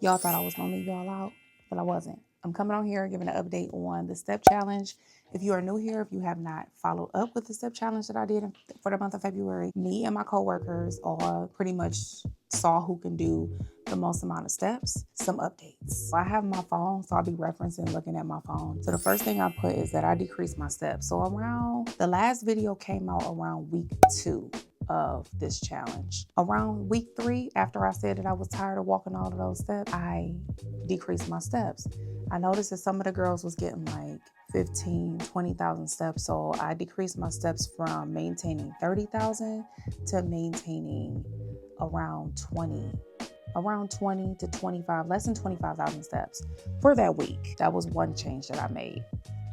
Y'all thought I was gonna leave y'all out, but I wasn't. I'm coming on here giving an update on the step challenge. If you are new here, if you have not followed up with the step challenge that I did for the month of February, me and my coworkers all pretty much saw who can do the most amount of steps. Some updates. I have my phone, so I'll be referencing looking at my phone. So the first thing I put is that I decreased my steps. So around the last video came out around week 2 of this challenge. Around week 3, after I said that I was tired of walking all of those steps, I decreased my steps. I noticed that some of the girls was getting like 15, 20,000 steps. So I decreased my steps from maintaining 30,000 to maintaining around 20 to 25, less than 25,000 steps for that week. That was one change that I made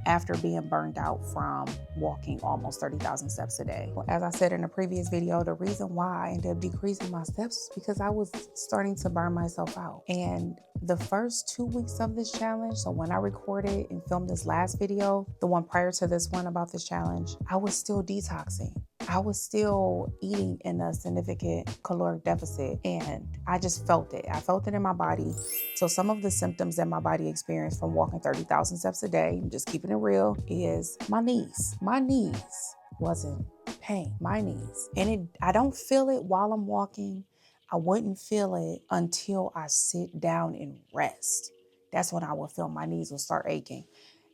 after being burned out from walking almost 30,000 steps a day. As I said in a previous video, the reason why I ended up decreasing my steps is because I was starting to burn myself out. And the first 2 weeks of this challenge, so when I recorded and filmed this last video, the one prior to this one about this challenge, I was still detoxing. I was still eating in a significant caloric deficit, and I just felt it. I felt it in my body. So some of the symptoms that my body experienced from walking 30,000 steps a day, just keeping it real, is my knees. My knees wasn't pain, my knees. And I don't feel it while I'm walking. I wouldn't feel it until I sit down and rest. That's when I would feel my knees will start aching.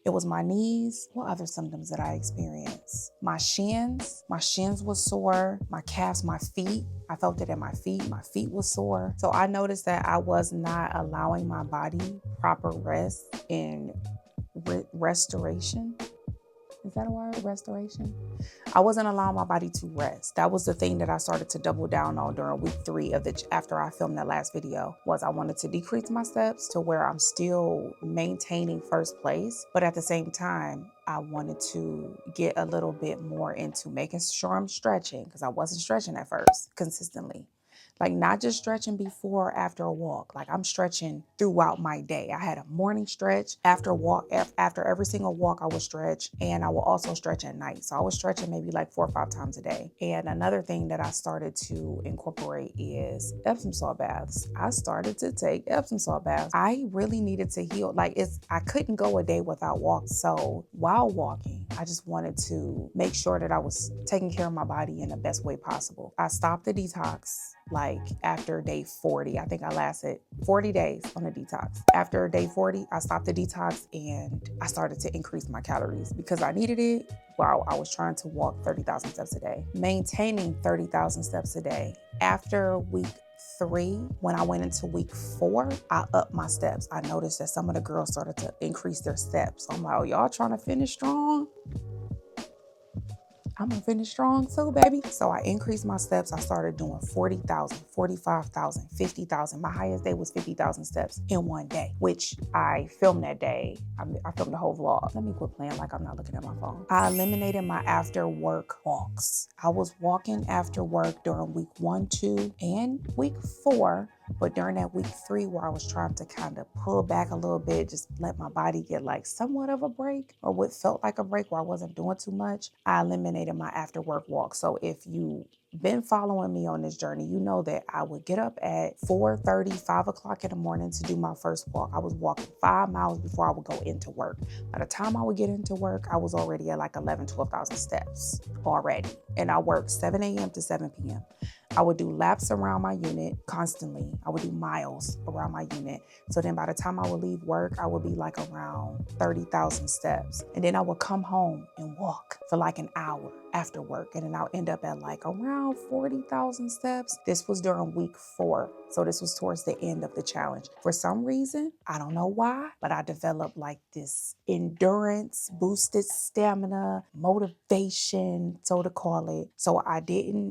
It was my knees. What other symptoms did I experience? My shins was sore. My calves, my feet. I felt it in my feet. My feet was sore. So I noticed that I was not allowing my body proper rest and restoration. Is that a word? Restoration? I wasn't allowing my body to rest. That was the thing that I started to double down on during week 3 of after I filmed that last video, was I wanted to decrease my steps to where I'm still maintaining first place. But at the same time, I wanted to get a little bit more into making sure I'm stretching, because I wasn't stretching at first consistently. Like, not just stretching before or after a walk. Like, I'm stretching throughout my day. I had a morning stretch after a walk. After every single walk, I would stretch, and I will also stretch at night. So I was stretching maybe like 4 or 5 times a day. And another thing that I started to incorporate is Epsom salt baths. I started to take Epsom salt baths. I really needed to heal. I couldn't go a day without walking. So while walking, I just wanted to make sure that I was taking care of my body in the best way possible. I stopped the detox like after day 40. I think I lasted 40 days on a detox. After day 40, I stopped the detox and I started to increase my calories because I needed it while I was trying to walk 30,000 steps a day. Maintaining 30,000 steps a day. After week 3, when I went into week 4, I upped my steps. I noticed that some of the girls started to increase their steps. I'm like, oh, y'all trying to finish strong? I'm gonna finish strong too, baby. So I increased my steps. I started doing 40,000, 45,000, 50,000. My highest day was 50,000 steps in one day, which I filmed that day. I filmed the whole vlog. Let me quit playing like I'm not looking at my phone. I eliminated my after work walks. I was walking after work during week 1, 2, and week 4. But during that week 3 where I was trying to kind of pull back a little bit, just let my body get like somewhat of a break, or what felt like a break where I wasn't doing too much, I eliminated my after work walk. So if you been following me on this journey, you know that I would get up at 4:30, 5 o'clock in the morning to do my first walk. I was walking 5 miles before I would go into work. By the time I would get into work, I was already at like 11, 12,000 steps already. And I worked 7 a.m. to 7 p.m. I would do laps around my unit constantly. I would do miles around my unit. So then by the time I would leave work, I would be like around 30,000 steps. And then I would come home and walk for like an hour after work. And then I'll end up at like around 40,000 steps. This was during week 4. So this was towards the end of the challenge. For some reason, I don't know why, but I developed like this endurance, boosted stamina, motivation, so to call it. So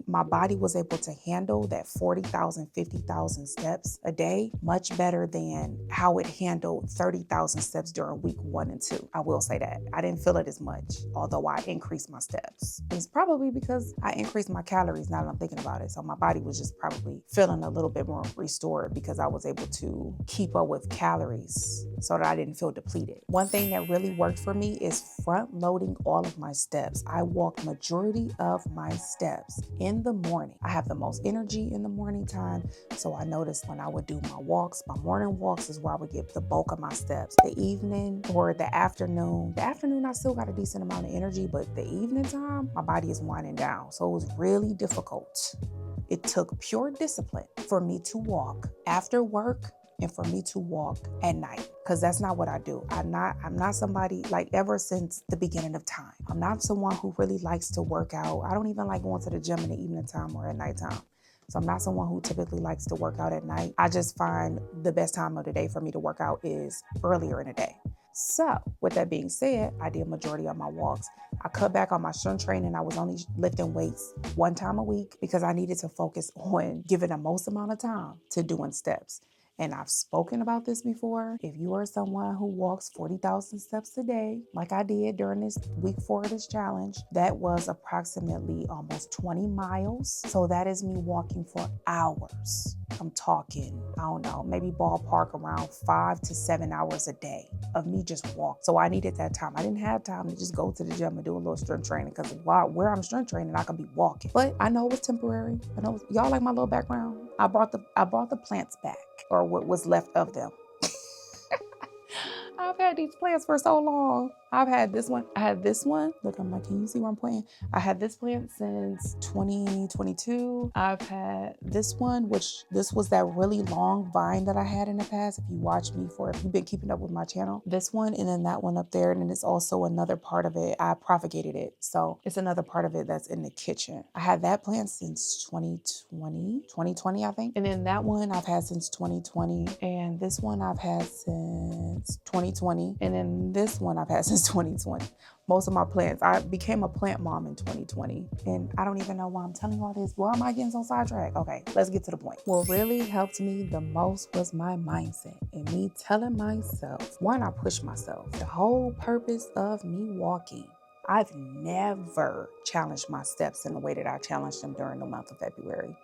my body was able to handle that 40,000, 50,000 steps a day much better than how it handled 30,000 steps during week 1 and 2. I will say that. I didn't feel it as much, although I increased my steps. It's probably because I increased my calories now that I'm thinking about it. So my body was just probably feeling a little bit more restored because I was able to keep up with calories so that I didn't feel depleted. One thing that really worked for me is front loading all of my steps. I walk majority of my steps in the morning. I have the most energy in the morning time. So I noticed when I would do my walks, my morning walks is where I would get the bulk of my steps. The evening or the afternoon I still got a decent amount of energy, but the evening time, my body is winding down. So it was really difficult. It took pure discipline for me to walk after work and for me to walk at night, because that's not what I do. I'm not somebody, like, ever since the beginning of time, I'm not someone who really likes to work out. I don't even like going to the gym in the evening time or at nighttime. So I'm not someone who typically likes to work out at night. I just find the best time of the day for me to work out is earlier in the day. So with that being said, I did majority of my walks. I cut back on my strength training. I was only lifting weights one time a week because I needed to focus on giving the most amount of time to doing steps. And I've spoken about this before. If you are someone who walks 40,000 steps a day, like I did during this week 4 of this challenge, that was approximately almost 20 miles. So that is me walking for hours. I'm talking, I don't know, maybe ballpark around 5 to 7 hours a day of me just walk. So I needed that time. I didn't have time to just go to the gym and do a little strength training because where I'm strength training, I could be walking. But I know it was temporary. I know y'all like my little background. I brought the plants back, or what was left of them. I've had these plants for so long. I've had this one. I had this one. Look, I'm like, can you see where I'm pointing? I had this plant since 2022. I've had this one, which this was that really long vine that I had in the past. If you've been keeping up with my channel, this one, and then that one up there. And then it's also another part of it. I propagated it. So it's another part of it that's in the kitchen. I had that plant since 2020, I think. And then that one I've had since 2020. And this one I've had since 2020. And then this one I've had since 2020. Most of my plants, I became a plant mom in 2020. And I don't even know why I'm telling you all this. Why am I getting so sidetracked? Okay, let's get to the point. What really helped me the most was my mindset and me telling myself, why not push myself? The whole purpose of me walking, I've never challenged my steps in the way that I challenged them during the month of February.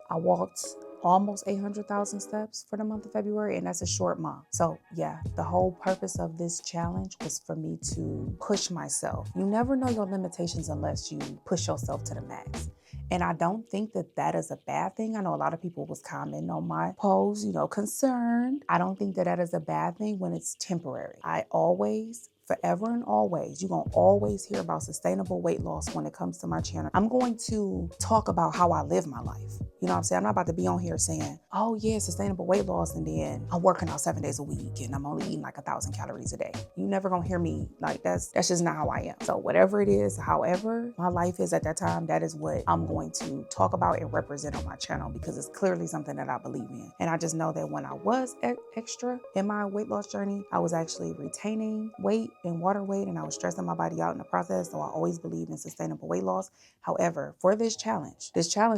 I walked almost 800,000 steps for the month of February, and that's a short month. So yeah, the whole purpose of this challenge was for me to push myself. You never know your limitations unless you push yourself to the max. And I don't think that that is a bad thing. I know a lot of people was commenting on my post, concerned. I don't think that that is a bad thing when it's temporary. I always, forever and always, you're going to always hear about sustainable weight loss when it comes to my channel. I'm going to talk about how I live my life. You know what I'm saying? I'm not about to be on here saying, oh yeah, sustainable weight loss, and then I'm working out 7 days a week and I'm only eating like 1,000 calories a day. You never gonna hear me like that's just not how I am. So whatever it is, however my life is at that time, that is what I'm going to talk about and represent on my channel because it's clearly something that I believe in. And I just know that when I was extra in my weight loss journey, I was actually retaining weight and water weight, and I was stressing my body out in the process. So I always believe in sustainable weight loss. However, for this challenge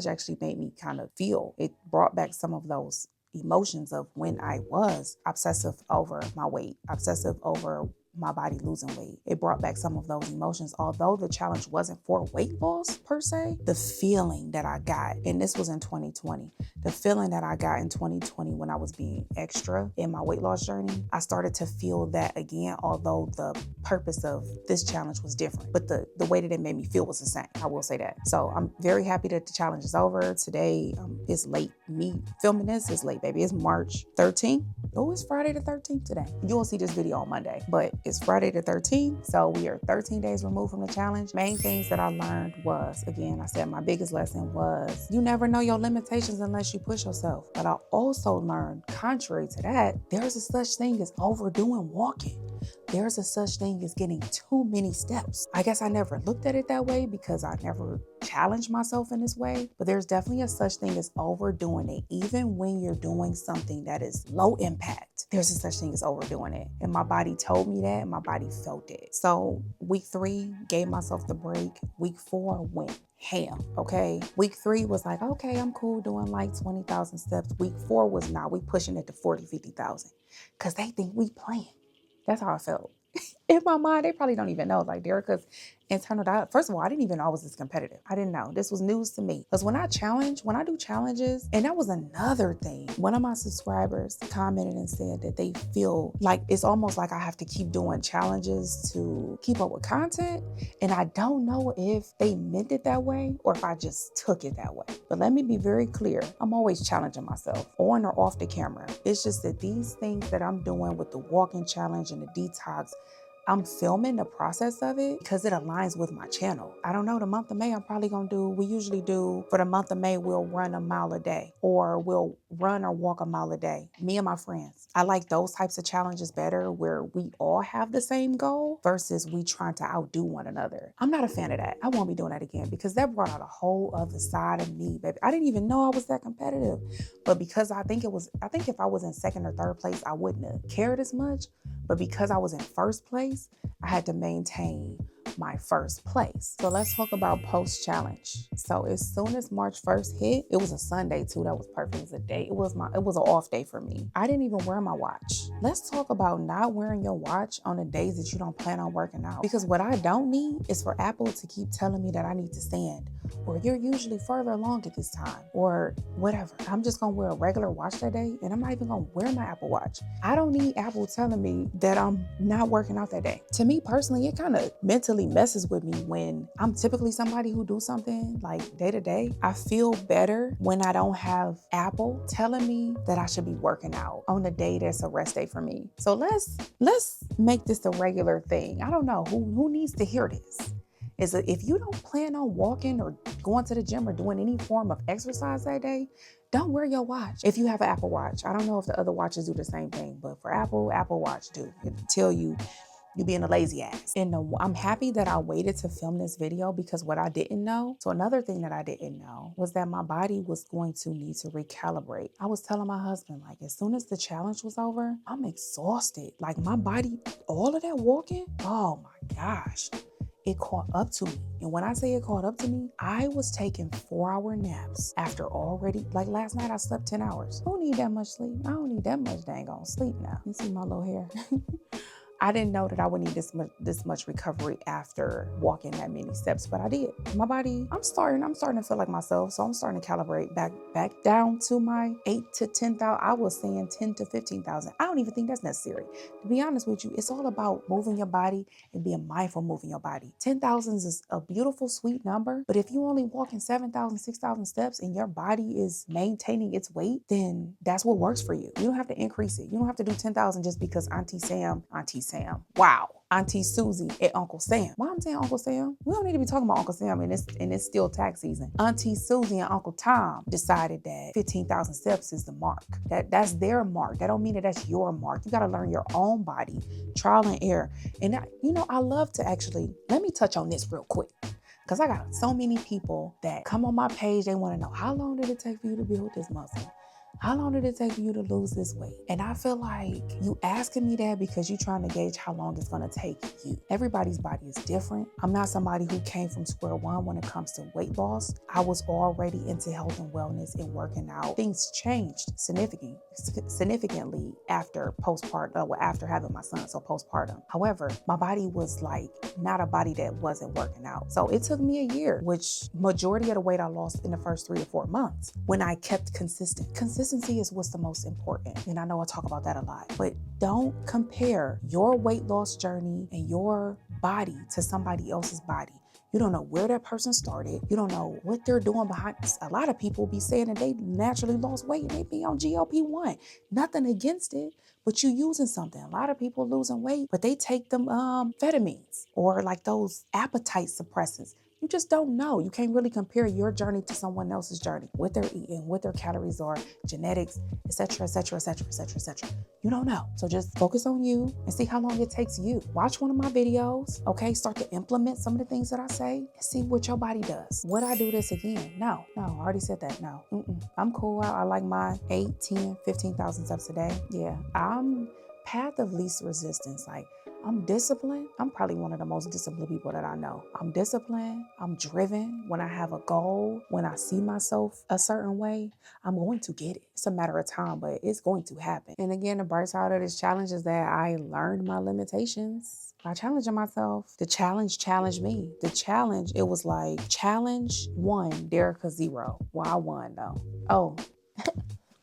actually made me kind of feel, it brought back some of those emotions of when I was obsessive over my weight, obsessive over my body losing weight. It brought back some of those emotions. Although the challenge wasn't for weight loss per se, the feeling that I got, and this was in 2020, the feeling that I got in 2020 when I was being extra in my weight loss journey, I started to feel that again, although the purpose of this challenge was different, but the way that it made me feel was the same. I will say that. So I'm very happy that the challenge is over. Today is late. Me filming this is late, baby. It's March 13th. Oh, it's Friday the 13th today. You'll see this video on Monday, but it's Friday the 13th. So we are 13 days removed from the challenge. Main things that I learned was, again, I said my biggest lesson was you never know your limitations unless you push yourself. But I also learned, contrary to that, there's a such thing as overdoing walking. There's a such thing as getting too many steps. I guess I never looked at it that way because I never challenged myself in this way, but there's definitely a such thing as overdoing it. Even when you're doing something that is low impact, there's a such thing as overdoing it. And my body told me that, and my body felt it. So week 3, gave myself the break. Week 4 went ham, okay? Week 3 was like, okay, I'm cool doing like 20,000 steps. Week 4 was not, we pushing it to 40, 50,000 because they think we playing. That's how I felt. In my mind, they probably don't even know. Like, Derica's internal dialogue. First of all, I didn't even know I was this competitive. I didn't know. This was news to me. Because when I do challenges, and that was another thing. One of my subscribers commented and said that they feel like it's almost like I have to keep doing challenges to keep up with content. And I don't know if they meant it that way or if I just took it that way. But let me be very clear. I'm always challenging myself on or off the camera. It's just that these things that I'm doing with the walking challenge and the detox, I'm filming the process of it because it aligns with my channel. I don't know, the month of May, I'm probably gonna we usually do, for the month of May, we'll run a mile a day, or we'll run or walk a mile a day, me and my friends. I like those types of challenges better, where we all have the same goal versus we trying to outdo one another. I'm not a fan of that. I won't be doing that again because that brought out a whole other side of me, baby. I didn't even know I was that competitive, but because I think if I was in second or third place, I wouldn't have cared as much. But because I was in first place, I had to maintain my first place. So let's talk about post-challenge. So as soon as March 1st hit, it was a Sunday too. That was perfect. It was a day. It was an off day for me. I didn't even wear my watch. Let's talk about not wearing your watch on the days that you don't plan on working out. Because what I don't need is for Apple to keep telling me that I need to stand, or you're usually further along at this time, or whatever. I'm just gonna wear a regular watch that day, and I'm not even gonna wear my Apple Watch. I don't need Apple telling me that I'm not working out that day. To me personally, it kind of mentally messes with me when I'm typically somebody who do something like day to day. I feel better when I don't have Apple telling me that I should be working out on the day that's a rest day for me. So let's make this a regular thing. I don't know who needs to hear this. If you don't plan on walking or going to the gym or doing any form of exercise that day, don't wear your watch. If you have an Apple Watch, I don't know if the other watches do the same thing, but for Apple Watch do. It'll tell you being a lazy ass. And I'm happy that I waited to film this video, because what I didn't know, so another thing that I didn't know was that my body was going to need to recalibrate. I was telling my husband, like, as soon as the challenge was over, I'm exhausted. Like my body, all of that walking, oh my gosh. It caught up to me. And when I say it caught up to me, I was taking 4-hour naps after already, like last night I slept 10 hours. I don't need that much sleep. I don't need that much dang on sleep now. You see my little hair? I didn't know that I would need this much recovery after walking that many steps, but I did. My body, I'm starting to feel like myself, so I'm starting to calibrate back down to my 8 to 10,000. I was saying 10 to 15,000. I don't even think that's necessary. To be honest with you, it's all about moving your body and being mindful moving your body. 10,000 is a beautiful, sweet number, but if you only walking 7,000, 6,000 steps and your body is maintaining its weight, then that's what works for you. You don't have to increase it. You don't have to do 10,000 just because Auntie Susie and Uncle Sam. Why I'm saying Uncle Sam? We don't need to be talking about Uncle Sam and it's still tax season. Auntie Susie and Uncle Tom decided that 15,000 steps is the mark. That's their mark. That don't mean that that's your mark. You got to learn your own body, trial and error. And I love to actually, let me touch on this real quick. Because I got so many people that come on my page, they want to know, how long did it take for you to build this muscle? How long did it take for you to lose this weight? And I feel like you asking me that because you're trying to gauge how long it's going to take you. Everybody's body is different. I'm not somebody who came from square one when it comes to weight loss. I was already into health and wellness and working out. Things changed significantly after after having my son, so postpartum. However, my body was like not a body that wasn't working out. So it took me a year, which majority of the weight I lost in the first 3 to 4 months when I kept consistent. Consistency is what's the most important. And I know I talk about that a lot, but don't compare your weight loss journey and your body to somebody else's body. You don't know where that person started. You don't know what they're doing behind. A lot of people be saying that they naturally lost weight and they be on GLP-1. Nothing against it, but you using something. A lot of people losing weight, but they take them vitamins or like those appetite suppressants. You just don't know. You can't really compare your journey to someone else's journey. What they're eating, what their calories are, genetics, etc., etc., etc., etc., etc. You don't know. So just focus on you and see how long it takes you. Watch one of my videos, okay? Start to implement some of the things that I say and see what your body does. Would I do this again? No, I already said that. No, I'm cool. I like my 8, 10, 15,000 steps a day. Yeah, I'm path of least resistance. Like, I'm disciplined. I'm probably one of the most disciplined people that I know. I'm disciplined. I'm driven. When I have a goal, when I see myself a certain way, I'm going to get it. It's a matter of time, but it's going to happen. And again, the bright side of this challenge is that I learned my limitations by challenging myself. The challenge challenged me. The challenge, it was like challenge 1, Derica 0. Well, I won though. Oh,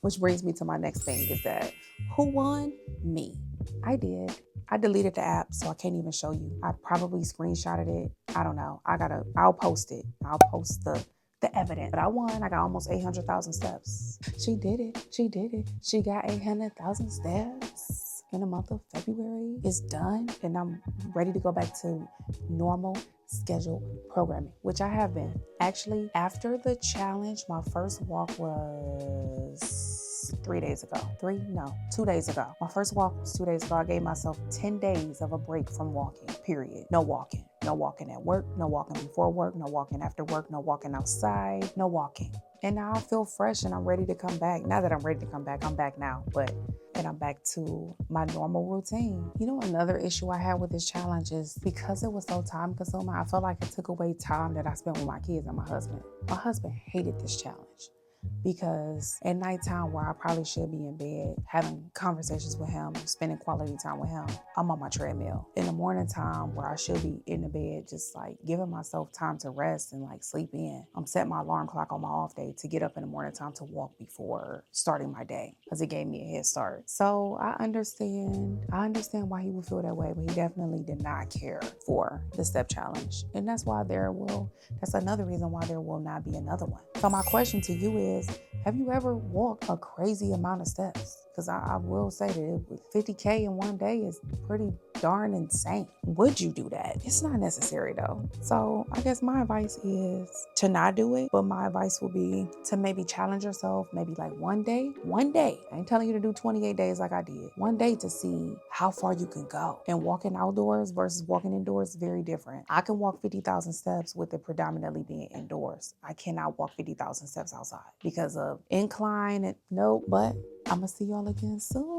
which brings me to my next thing is that who won? Me. I did. I deleted the app, so I can't even show you. I probably screenshotted it. I don't know. I'll post it. I'll post the evidence. But I won. I got almost 800,000 steps. She did it. She did it. She got 800,000 steps in the month of February. It's done, and I'm ready to go back to normal scheduled programming, which I have been. Actually, after the challenge, my first walk was 3 days ago. 2 days ago. My first walk was 2 days ago. I gave myself 10 days of a break from walking, period. No walking. No walking at work, no walking before work, no walking after work, no walking outside, no walking. And now I feel fresh and I'm ready to come back. Now that I'm ready to come back, I'm back now. And I'm back to my normal routine. You know, another issue I had with this challenge is because it was so time consuming, I felt like it took away time that I spent with my kids and my husband. My husband hated this challenge because at nighttime where I probably should be in bed, having conversations with him, spending quality time with him, I'm on my treadmill. In the morning time where I should be in the bed, just like giving myself time to rest and like sleep in, I'm setting my alarm clock on my off day to get up in the morning time to walk before starting my day because it gave me a head start. So I understand why he would feel that way, but he definitely did not care for the step challenge. And that's another reason why there will not be another one. So my question to you is, have you ever walked a crazy amount of steps? Because I will say that 50K in one day is pretty darn insane. Would you do that? It's not necessary though. So I guess my advice is to not do it, but my advice will be to maybe challenge yourself, maybe like one day. I ain't telling you to do 28 days like I did. One day to see how far you can go. And walking outdoors versus walking indoors is very different. I can walk 50,000 steps with it predominantly being indoors. I cannot walk 50,000 steps outside because of incline. But I'm going to see y'all again soon.